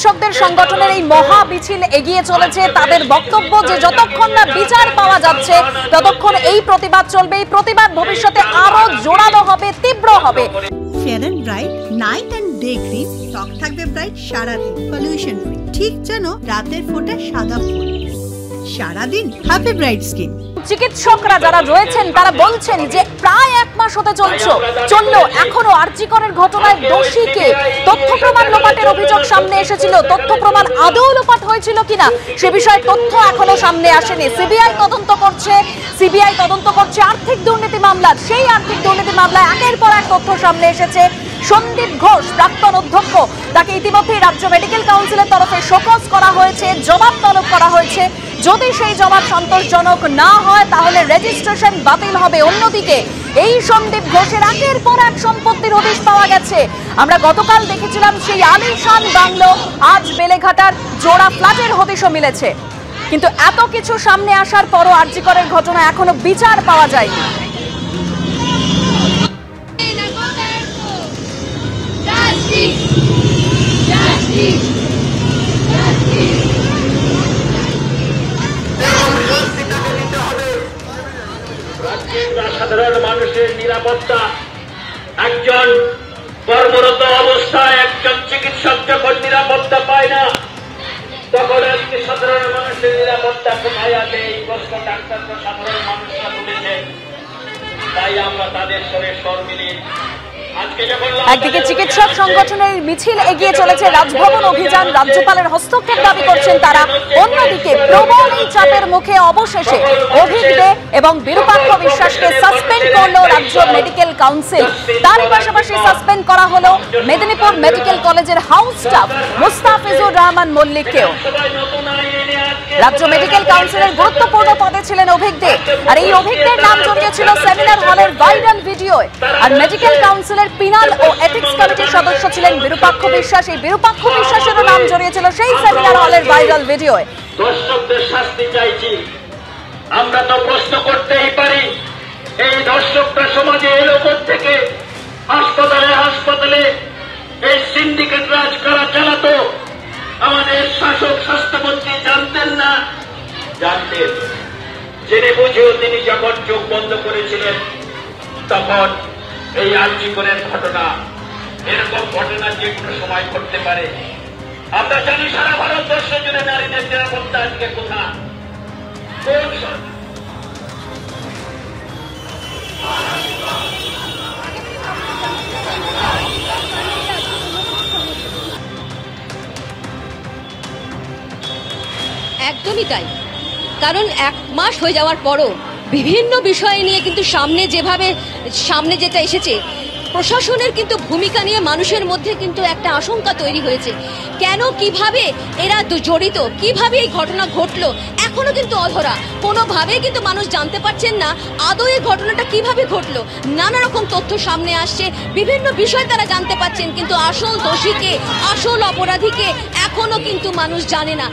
চিকিৎসকদের সংগঠনের এই মহা মিছিল এগিয়ে চলেছে। তাদের বক্তব্য যে যতক্ষণ না বিচার পাওয়া যাচ্ছে ততক্ষণ এই প্রতিবাদ চলবে। এই প্রতিবাদ ভবিষ্যতে আরো জোরালো হবে, তীব্র হবে। Fair and bright night and day cream ত্বক থাকবে ব্রাইট সারাদিন, পলিউশন ফ্রি, ঠিক যেন রাতের ফোঁটা সাদা ফুল। সারাদিন হ্যাপি ব্রাইট স্কিন। চিকিৎসকরা যারা রয়েছেন তারা বলছেন যে প্রায় 1 মাস হতে চললো, এখনো আরজি করের ঘটনায় দোষীকে তথ্য প্রমাণ লোপাটের অভিযোগ সামনে এসেছিল। তথ্য প্রমাণ আদৌ লোপাট হয়েছিল কিনা সে বিষয়ে তথ্য এখনো সামনে আসেনি। সিবিআই তদন্ত করছে আর্থিক দুর্নীতি মামলা। সেই আর্থিক দুর্নীতি মামলায় একের পর এক তথ্য সামনে এসেছে। সন্দীপ ঘোষ প্রাক্তন অধ্যক্ষ, তাকে ইতিমধ্যেই রাজ্য মেডিকেল কাউন্সিলের তরফে শোকজ করা হয়েছে, জবাব তলব করা হয়েছে। যদি সেই জবাব সন্তোষজনক না হয় তাহলে রেজিস্ট্রেশন বাতিল হবে। অন্যদিকে এই সন্দীপ ঘোষের একের পর এক সম্পত্তির হদিশ পাওয়া গেছে। আমরা গতকাল দেখেছিলাম সেই আলিশান বাংলো, আজ বেলেঘাটার জোড়া ফ্ল্যাটের হদিশও মিলেছে। কিন্তু এত কিছু সামনে আসার পরও আরজি করের ঘটনা এখনো বিচার পাওয়া যায়নি। সাধারণ মানুষের নিরাপত্তা, একজন কর্মরত অবস্থায় একজন চিকিৎসক যখন নিরাপত্তা পায় না তখন আজকে সাধারণ মানুষের নিরাপত্তা কোথায় আছে এই প্রশ্ন ডাক্তার সাধারণ মানুষরা তুলেছে। তাই আমরা তাদের সঙ্গে স্বর মিলিয়ে একদিকে চিকিৎসক সংগঠনের মিছিল এগিয়ে চলেছে, রাজভবন অভিযান, রাজ্যপালের হস্তক্ষেপ দাবি করছেন তারা। অন্যদিকে প্রবল এই চাপের মুখে অবশেষে অভিক দে এবং বিরূপাক্ষ বিশ্বাসকে সাসপেন্ড করলো রাজ্য মেডিকেল কাউন্সিল। তার পাশাপাশি সাসপেন্ড করা হলো মেদিনীপুর মেডিকেল কলেজের হাউস স্টাফ মুস্তাফিজুর রহমান মল্লিককেও। রাজ্য মেডিকেল কাউন্সিলের গুরুত্বপূর্ণ পদে ছিলেন অভিক দে, আর এই অভিক দের নাম জড়িয়েছিল সেমিনার হলের ভাইরাল ভিডিওয়। আর মেডিকেল কাউন্সিলের পিনাল ও এথিক্স কমিটির সদস্য ছিলেন বিরূপাক্ষ বিশ্বাস। এই বিরূপাক্ষ বিশ্বাসেরও নাম জড়িয়েছিল সেই সেমিনার হলের ভাইরাল ভিডিওয়। দর্শকদের শাস্তি চাইছি। আমরা তো প্রশ্ন করতেই পারি, এই দর্শকরা সমাজে এলো থেকে হাসপাতালে এই সিন্ডিকেট রাজ করা চালাতো। আমাদের শাসক স্বাস্থ্যমন্ত্রী জানতেন না? জানতেন। জেনে বুঝেও তিনি যখন চোখ বন্ধ করেছিলেন তখন এই আরজি করের ঘটনা, এরকম ঘটনা যে কোনো সময় ঘটতে পারে। আমরা জানি সারা ভারতবর্ষ জুড়ে নারীদের নিরাপত্তা আজকে কোথা একদমই তাই। কারণ 1 মাস হয়ে যাওয়ার পরও বিভিন্ন বিষয় নিয়ে কিন্তু সামনে যেটা এসেছে, প্রশাসনের কিন্তু ভূমিকা নিয়ে মানুষের মধ্যে কিন্তু একটা আশঙ্কা তৈরি হয়েছে। কেন, কিভাবে এরা জড়িত, কিভাবে এই ঘটনা ঘটলো এখনো কিন্তু অধরা। কোনোভাবে কিন্তু মানুষ জানতে পারছেন না আদৌ এই ঘটনাটা কিভাবে ঘটলো। নানা রকম তথ্য সামনে আসছে, বিভিন্ন বিষয় তারা জানতে পারছেন, কিন্তু আসল দোষীকে, আসল অপরাধীকে এখনো কিন্তু মানুষ জানে না।